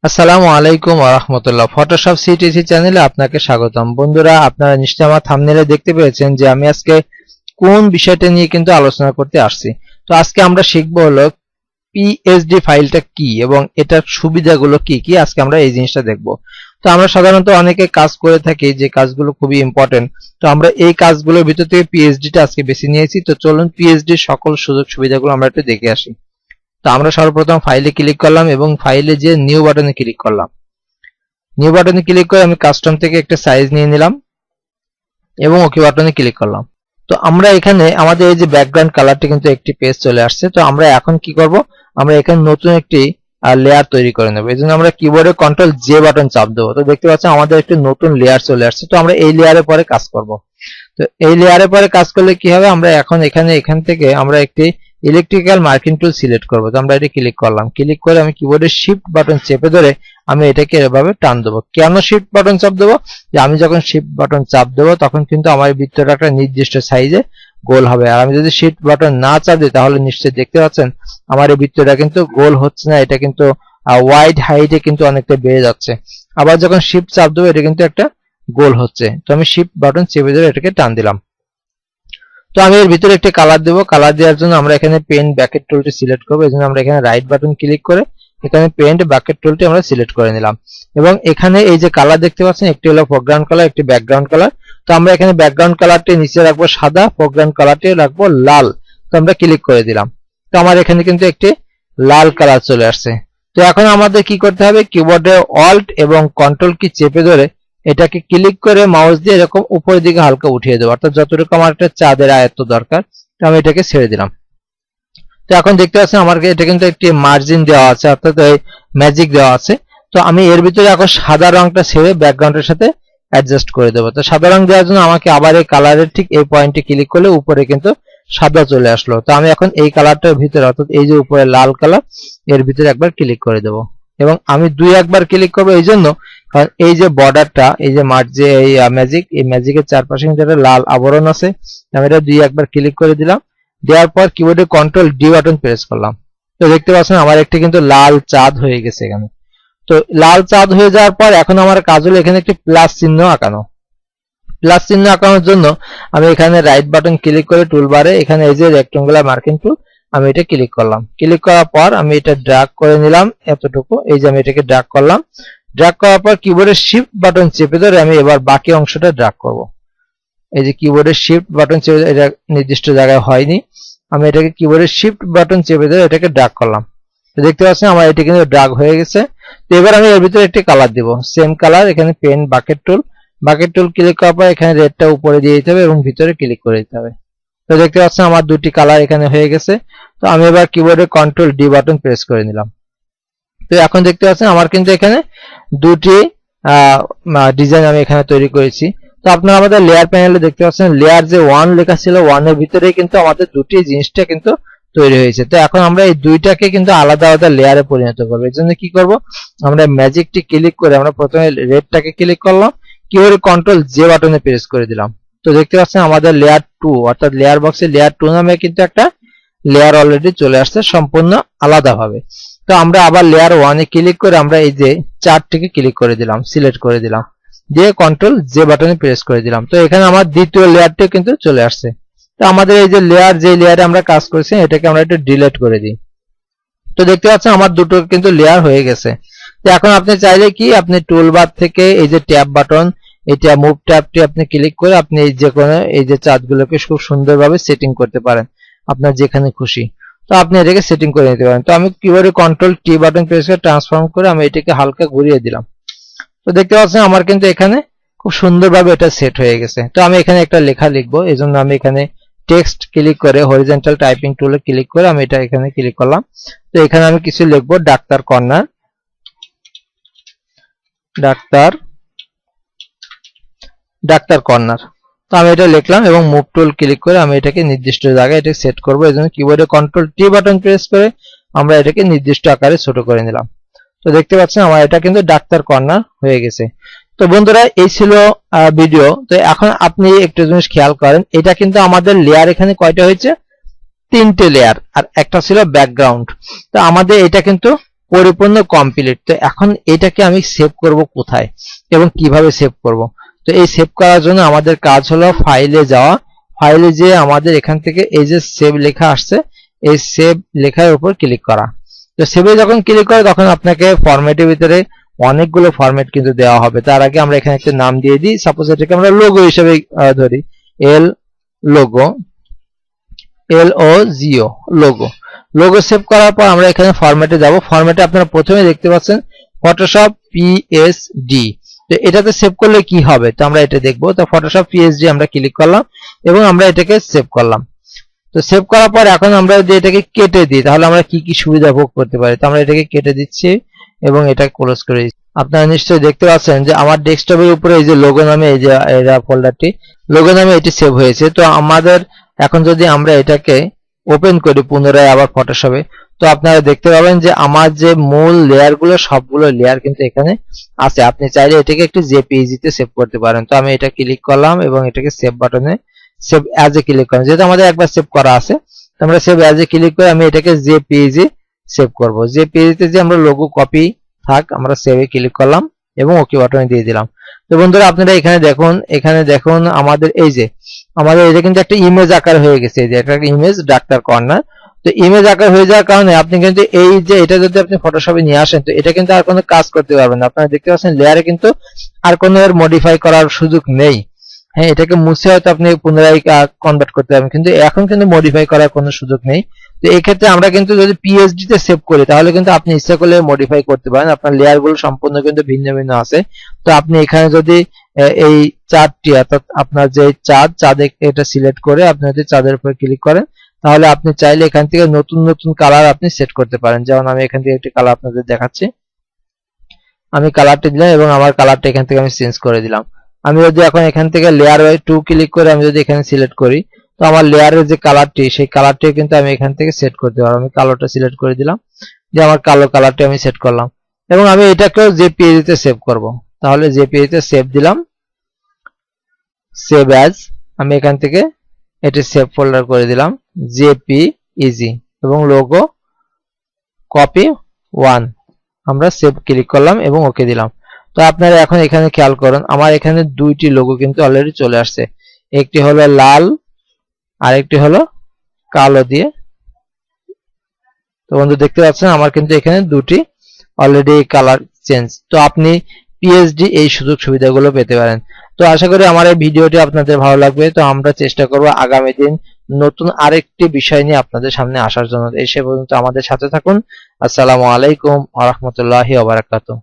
আসসালামু আলাইকুম ওয়া রাহমাতুল্লাহ। ফটোশপ সিটিসি চ্যানেলে আপনাকে স্বাগতম। বন্ধুরা, আপনারা নিশ্চয়ই আমার থাম্বনেলে দেখতে পেয়েছেন যে আমি আজকে কোন বিষয়টা নিয়ে কিন্তু আলোচনা করতে আসছি। তো আজকে আমরা শিখব হলো পিএসডি ফাইলটা কি এবং এটার সুবিধাগুলো কি কি, আজকে আমরা এই জিনিসটা দেখব। তো আমরা সাধারণত অনেকে কাজ করে থাকি যে কাজগুলো খুবই ইম্পর্টেন্ট। তো আমরা এই কাজগুলোর ভিতর থেকে পিএসডিটা আজকে বেছে নিয়েছি। তো চলুন পিএসডির সকল সুযোগ সুবিধাগুলো আমরা একটু দেখে আসি। তো আমরা সর্বপ্রথম ফাইলে ক্লিক করলাম এবং ফাইলে যে নিউ বাটনে ক্লিক করলাম। নিউ বাটনে ক্লিক করে আমি কাস্টম থেকে একটা সাইজ নিয়ে নিলাম এবং ওকে বাটনে ক্লিক করলাম। তো আমরা এখানে আমাদের এই যে ব্যাকগ্রাউন্ড কালারটি কিন্তু একটি পেজ চলে আসছে। তো আমরা এখন কি করব, আমরা এখানে নতুন একটি লেয়ার তৈরি করে নেব। এই জন্য আমরা কিবোর্ডে কন্ট্রোল জে বাটন চাপ দেবো। তো দেখতে পাচ্ছেন আমাদের একটি নতুন লেয়ার চলে আসছে। তো আমরা এই লেয়ারের পরে কাজ করব। তো এই লেয়ারের পরে কাজ করলে কি হবে, আমরা এখন এখান থেকে আমরা একটি ইলেকট্রিক্যাল মার্কিং টুল সিলেক্ট করব। তো আমরা এটা ক্লিক করলাম। ক্লিক করে আমি কিবোর্ডের শিফট বাটন চেপে ধরে আমি এটাকে এভাবে টান দেবো। কেন শিফট বাটন চাপ দেবো, যে আমি যখন শিফট বাটন চাপ দেবো তখন কিন্তু আমার বৃত্তটা একটা নির্দিষ্ট সাইজে গোল হবে। আর আমি যদি শিফট বাটন না চাপ দিই তাহলে নিশ্চয়ই দেখতে পাচ্ছেন আমার এই বৃত্তটা কিন্তু গোল হচ্ছে না, এটা কিন্তু ওয়াইড হাইটে কিন্তু অনেকটা বেড়ে যাচ্ছে। আবার যখন শিফট চাপ দেবো এটা কিন্তু একটা গোল হচ্ছে। তো আমি শিফট বাটন চেপে ধরে এটাকে টান দিলাম। তো আমি এর ভিতরে একটা কালার দেবো। কালার দেওয়ার জন্য আমরা এখানে পেন্ট ব্যাকেট টুলটি সিলেক্ট করবো। এই জন্য আমরা এখানে রাইট বাটন ক্লিক করে এখানে পেন্ট ব্যাকেট টুলটি আমরা সিলেক্ট করে নিলাম। এবং এখানে এই যে কালার দেখতে পাচ্ছেন, একটি হলো ফোরগ্রাউন্ড কালার, একটি ব্যাকগ্রাউন্ড কালার। তো আমরা এখানে ব্যাকগ্রাউন্ড কালারটি নিচে রাখবো সাদা, ফোরগ্রাউন্ড কালারটি রাখবো লাল। তো আমরা ক্লিক করে দিলাম। তো আমার এখানে কিন্তু একটি লাল কালার চলে আসছে। তো এখন আমাদের কি করতে হবে, কিবোর্ডে অল্ট এবং কন্ট্রোল কি চেপে ধরে এটাকে ক্লিক করে মাউস দিয়ে এরকম উপরের দিকে হালকা উঠিয়ে দেবো, অর্থাৎ যতটুকু আমার একটা চাঁদের আয়ত্ত দরকার। তো আমি এটাকে ছেড়ে দিলাম। তো এখন দেখতে পাচ্ছেন আমার এটা কিন্তু একটি মার্জিন দেওয়া আছে, অর্থাৎ এই ম্যাজিক দেওয়া আছে। তো আমি এর ভিতরে এখন সাদা রংটা ছেড়ে ব্যাকগ্রাউন্ডের সাথে অ্যাডজাস্ট করে দেবো। তো সাদা রং দেওয়ার জন্য আমাকে আবার এই কালারের ঠিক এই পয়েন্টে ক্লিক করলে উপরে কিন্তু সাদা চলে আসলো। তো আমি এখন এই কালারটার ভিতরে, অর্থাৎ এই যে উপরে লাল কালার, এর ভিতরে একবার ক্লিক করে দেবো। এবং আমি একবার ক্লিক করবো এই জন্য, কারণ এই যে বর্ডারটা, এই যে যে এই ম্যাজিক, এই ম্যাজিকের চারপাশে কিন্তু একটা লাল আবরণ আছে। আমি এটা একবার ক্লিক করে দিলাম। দেওয়ার পর কিবোর্ডে কন্ট্রোল ডি বাটন প্রেস করলাম। তো দেখতে পাচ্ছেন আমার একটি কিন্তু লাল চাঁদ হয়ে গেছে এখানে। তো লাল চাঁদ হয়ে যাওয়ার পর এখন আমার কাজ হলো এখানে একটি প্লাস চিহ্ন আঁকানো। প্লাস চিহ্ন আঁকানোর জন্য আমি এখানে রাইট বাটন ক্লিক করে টুলবারে এখানে এই যে রেক্টেঙ্গুলার মার্কিং টুল, আমি এটা ক্লিক করলাম। ক্লিক করার পর আমি এটা ড্র্যাগ করে নিলাম এতটুকু। এই যে আমি এটাকে ড্র্যাগ করলাম। ড্র্যাগ করার পর কিবোর্ডের শিফট বাটন চেপে ধরে আমি এবার বাকি অংশটা ড্র্যাগ করব। এই যে কিবোর্ডের শিফট বাটন চেপে, এটা নির্দিষ্ট জায়গায় হয়নি, আমি এটাকে কিবোর্ডের শিফট বাটন চেপে ধরে এটাকে ড্র্যাগ করলাম। তো দেখতে পাচ্ছেন আমার এটা কিন্তু ড্র্যাগ হয়ে গেছে। তো এবার আমি এর ভিতরে একটি কালার দিব, সেম কালার। এখানে পেন বাকেট টুল ক্লিক করার পর এখানে রেডটা উপরে দিয়ে দিতে হবে এবং ভিতরে ক্লিক করে দিতে হবে। তো দেখতে পাচ্ছেন আমার দুটি কালার এখানে হয়ে গেছে। তো আমি এবার কিবোর্ডে কন্ট্রোল ডি বাটন প্রেস করে নিলাম। তো এখন দেখতে পাচ্ছেন আমার কিন্তু এখানে দুটি ডিজাইন আমি এখানে তৈরি করেছি। তো আপনারা আমাদের লেয়ার প্যানেলে দেখতে পাচ্ছেন লেয়ার যে 1 লেখা ছিল, 1 এর ভিতরেই কিন্তু আমাদের দুটি জিনিসটা কিন্তু তৈরি হয়েছে। তো এখন আমরা এই দুইটাকে কিন্তু আলাদা আলাদা লেয়ারে পরিণত করব। এর জন্য কি করব, আমরা ম্যাজিকটি ক্লিক করে আমরা প্রথমে রেডটাকে ক্লিক করলাম, কিবোর্ডে কন্ট্রোল জে বাটনে প্রেস করে দিলাম। তো দেখতে পাচ্ছেন আমাদের লেয়ার 2, অর্থাৎ লেয়ার বক্সে লেয়ার 2 নামে কিন্তু একটা লেয়ার অলরেডি চলে আসছে সম্পূর্ণ আলাদাভাবে। তো আমরা আবার লেয়ার 1 এ ক্লিক করে আমরা এই যে চার্টটিকে ক্লিক করে দিলাম, সিলেক্ট করে দিলাম, দিয়ে কন্ট্রোল জে বাটনে প্রেস করে দিলাম। তো এখানে আমার দ্বিতীয় লেয়ারটি কিন্তু চলে আসছে। তো আমাদের এই যে লেয়ার, যে লেয়ারে আমরা কাজ করছি এটাকে আমরা একটু ডিলিট করে দিই। তো দেখতে পাচ্ছেন আমার দুটো কিন্তু লেয়ার হয়ে গেছে। তো এখন আপনি চাইলে কি, আপনি টুলবার থেকে এই যে ট্যাব বাটন, এটা মুভ ট্যাবটি আপনি ক্লিক করে আপনি এই যে কোনো এই যে চার্টগুলোকে খুব সুন্দরভাবে সেটিং করতে পারেন আপনার যেখানে খুশি। তো আপনি এটাকে সেটিং করে নিতে পারেন। তো আমি কিবোর্ডে কন্ট্রোল টি বাটন প্রেস করে ট্রান্সফর্ম করে আমি এটাকে হালকা ঘুরিয়ে দিলাম। তো দেখতে পাচ্ছেন আমার কিন্তু এখানে খুব সুন্দরভাবে এটা সেট হয়ে গেছে। তো আমি এখানে একটা লেখা লিখবো, এই জন্য আমি এখানে টেক্সট ক্লিক করে হরিজন্টাল টাইপিং টুলে ক্লিক করে আমি এটা এখানে ক্লিক করলাম। তো এখানে আমি কিছু লিখবো, ডাক্তার কর্নার, ডাক্তার কর্নার। তো আমি এটা লিখলাম এবং মুভ টুল ক্লিক করে আমি এটাকে নির্দিষ্ট জায়গায় এটা সেট করবো। এই জন্য কিবোর্ডে কন্ট্রোল টি বাটন প্রেস করে আমরা এটাকে নির্দিষ্ট আকারে ছোট করে নিলাম। তো দেখতে পাচ্ছেন আমার এটা কিন্তু ডাক্তার কর্নার হয়ে গেছে। তো বন্ধুরা, এই ছিল ভিডিও। তো এখন আপনি একটা জিনিস খেয়াল করেন, এটা কিন্তু আমাদের লেয়ার এখানে কয়টা হয়েছে, 3টে লেয়ার, আর একটা ছিল ব্যাকগ্রাউন্ড। তো আমাদের এটা কিন্তু পরিপূর্ণ কমপ্লিট। তো এখন এটাকে আমি সেভ করব কোথায় এবং কিভাবে সেভ করব? তো এই সেভ করার জন্য আমাদের কাজ হলো ফাইলে যাওয়া, ফাইলে যেয়ে আমাদের এখান থেকে এই যে সেভ লেখা আসছে এই সেভ লেখার উপর ক্লিক করা। তো সেভে যখন ক্লিক করে তখন আপনাকে ফরম্যাটের ভিতরে অনেকগুলো ফরম্যাট কিন্তু দেওয়া হবে। তার আগে আমরা এখানে একটা নাম দিয়ে দিই, সাপোজ এটাকে আমরা লোগো হিসেবে ধরি, L logo, LOGO logo. Logo save করার পর আমরা এখানে ফরম্যাটে যাব। ফরম্যাটে আপনারা প্রথমে দেখতে পাচ্ছেন ফটোশপ PSD। তো এটাতে সেভ করলে কি হবে তো আমরা এটা দেখব। তো ফটোশপ PSD আমরা ক্লিক করলাম এবং আমরা এটাকে সেভ করলাম। তো সেভ করার পর এখন আমরা যদি এটাকে কেটে দিই তাহলে আমরা কি কি সুবিধা ভোগ করতে পারি। তো আমরা এটাকে কেটে দিচ্ছি এবং এটা ক্লোজ করে দিচ্ছি। আপনারা নিশ্চয়ই দেখতে পাচ্ছেন যে আমার ডেস্কটপের উপরে এই যে লোগো নামে এই যে এরা ফোল্ডারটি লোগো নামে এটি সেভ হয়েছে। তো আমাদের এখন যদি আমরা এটাকে ওপেন করি পুনরায় আবার ফটোশপে, তো আপনারা দেখতে পাবেন যে আমার যে মূল লেয়ারগুলো সবগুলো লেয়ার কিন্তু এখানে আছে। আপনি চাইলে এটাকে একটি জেপিইজি তে সেভ করতে পারেন। তো আমি এটা ক্লিক করলাম এবং এটাকে সেভ বাটনে সেভ অ্যাজ এ ক্লিক করলাম, যেহেতু আমাদের একবার সেভ করা আছে। তো আমরা সেভ অ্যাজ এ ক্লিক করে আমি এটাকে জেপিইজি সেভ করব। জেপিইজি তে যে আমরা লোগো কপি থাক আমরা সেভে ক্লিক করলাম এবং ওকে বাটনে দিয়ে দিলাম। তো বন্ধুরা আপনারা এখানে দেখুন আমাদের এই যে আমাদের এটা কিন্তু একটা ইমেজ আকার হয়ে গেছে, এই যে একটা ইমেজ ডাক্তার কর্নার। তো ইমেজ আকার হয়ে যাওয়ার কারণে আপনি কিন্তু এই যে এটা যদি আপনি ফটোশপে নিয়ে আসেন তো এটা কিন্তু আর কোনো কাজ করতে পারবেন না। আপনারা দেখতে পাচ্ছেন লেয়ারে কিন্তু আর কোনো এর মডিফাই করার সুযোগ নেই। হ্যাঁ, এটাকে মুছে হয়তো আপনি পুনরায় কনভার্ট করতে পারবেন, কিন্তু এখন কিন্তু মডিফাই করার কোনো সুযোগ নেই। তো এই ক্ষেত্রে আমরা কিন্তু যদি PSD তে সেভ করি তাহলে কিন্তু আপনি ইচ্ছা করলে মডিফাই করতে পারেন। আপনার লেয়ার গুলো সম্পূর্ণ কিন্তু ভিন্ন ভিন্ন আছে। তো আপনি এখানে যদি এই চার্টটি অর্থাৎ আপনার যে চাঁদ এটা সিলেক্ট করে আপনি যদি চাঁদের উপর ক্লিক করেন তাহলে আপনি চাইলে এখান থেকে নতুন নতুন কালার আপনি সেট করতে পারেন। যেমন আমি এখান থেকে একটি কালার আপনাদের দেখাচ্ছি, আমি কালারটা দিলাম এবং আমার কালারটা এখান থেকে আমি চেঞ্জ করে দিলাম। আমি যদি এখন এখান থেকে লেয়ার বাই 2 ক্লিক করে আমি যদি এখানে সিলেক্ট করি তো আমার লেয়ারের যে কালারটি সেই কালারটি কিন্তু আমি এখান থেকে সেট করতে পারবো। আমি কালোটা সিলেক্ট করে দিলাম, যে আমার কালো কালারটি আমি সেট করলাম এবং আমি এটাকেও জেপিইজি তে সেভ করব। তাহলে জেপিইজি তে সেভ দিলাম, সেভ অ্যাজ, আমি এখান থেকে এটি সেভ ফোল্ডার করে দিলাম জেপিইজি এবং লোগো কপি 1 আমরা সেভ ক্লিক করলাম এবং ওকে দিলাম। তো আপনারা এখন এখানে খেয়াল করুন আমার এখানে দুইটি লোগো কিন্তু অলরেডি চলে আসছে, একটি হলো লাল আর একটি হলো কালো দিয়ে। তো বন্ধু দেখতে পাচ্ছেন আমার কিন্তু এখানে দুটি অলরেডি কালার চেঞ্জ। তো আপনি PSD এই সুযোগ সুবিধাগুলো পেতে পারেন। তো আশা করি আমার এই ভিডিওটি আপনাদের ভালো লাগবে। তো আমরা চেষ্টা করব আগামী দিন নতুন আরেকটি বিষয় নিয়ে আপনাদের সামনে আসার জন্য। এই সে পর্যন্ত আমাদের সাথে থাকুন। আসসালামু আলাইকুম ওয়া রাহমাতুল্লাহি ওয়া বারাকাতুহু।